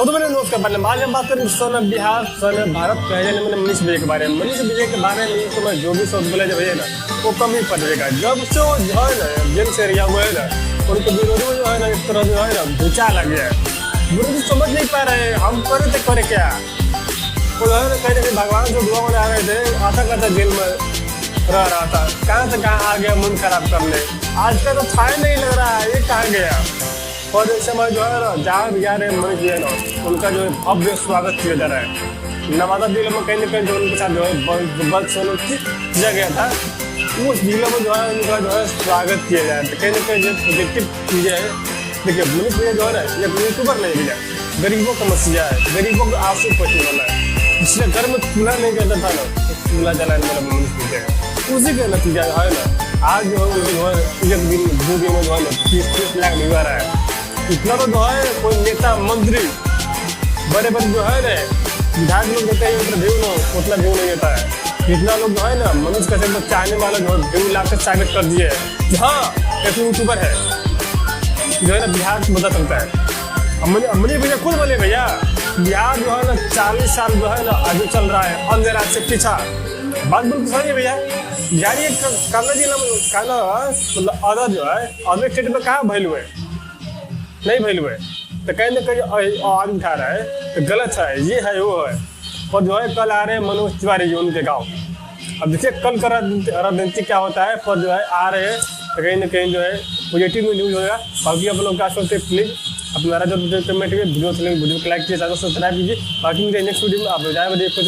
तो मैंने नमस्कार पहले आज हम बात करें सन बिहार सन भारत पहले मैंने मनीष विजय के बारे में। मनीष विजय के बारे में तो मैं जो भी शब्द बोला जब है ना वो कम ही पड़ेगा। जब से वो जो है ना जेल से रिहा हुआ है ना उनके विरोधी में जो है ना इस तरह जो है ना भूचा लग गया है। विरोधी समझ नहीं पा रहे हम करे थे करे क्या। वो जो है ना कहीं ना भगवान जो दुआ में आ रहे थे आता करता जेल में रह रहा था, कहाँ से कहाँ आ गया मन खराब करने। आज का तो था नहीं लग रहा है ये कहाँ गया। और इस समय जो है ना जहाँ भी जा रहे मनीष जी है ना उनका जो है भव्य स्वागत किया जा रहा है। नवादा जिले में कहीं ना कहीं जो उनके साथ जो है बस किया गया था उस जिले में जो है उनका जो है स्वागत किया जाए तो कहीं ना कहीं जो पॉजिटिव चीजें है। देखिए मनीष भैया जो है ना ये यूट्यूबर नहीं भैया, गरीबों का मसीहा है, गरीबों का आंसू पोछने वाला है। इसलिए घर में चूल्हा नहीं कहता था ना चूल्हा जलाने वाला मनीष भैया उसी का नतीजा है ना आज जो है उनके जो है एक दिन दो दिन में जो है ना 30 लाख निभा रहा है। इतना तो जो है कोई नेता मंत्री बड़े बड़े जो है ना विधायक लोग देते हैं इंटरव्यू ना उतना व्यू नहीं देता है। इतना लोग जो है ना मनोज कश्यप को चाहने वाला जो है व्यू लाकर स्वागत कर दिए हाँ एक यूट्यूबर है जो है ना बिहार को बता सकता है। अमनी भैया खुद बोले भैया बिहार जो है ना 40 साल जो है ना आगे चल रहा है अन्य राज्य से पीछा। बात बिल्कुल सही है भैया। यानी काला जिला में काला मतलब अदर जो है अदर स्टेट में कहाँ वैल्यू है नहीं वैल्यू है तो कहीं ना कहीं आवाज उठा रहा है तो गलत है ये है वो है। और जो है कल आ रहे हैं मनोज तिवारी जी उनके गाँव। अब देखिए कल का राजनीति क्या होता है पर जो है आ रहे हैं तो कहीं ना कहीं जो है पॉजिटिव में न्यूज होगा। बाकी आप लोग क्या सोचते हैं प्लीज अपना जो पेमेंट वीडियो को लाइक कीजिए सब्सक्राइब कीजिए। बाकी मेरे नेक्स्ट वीडियो में आप जाए कुछ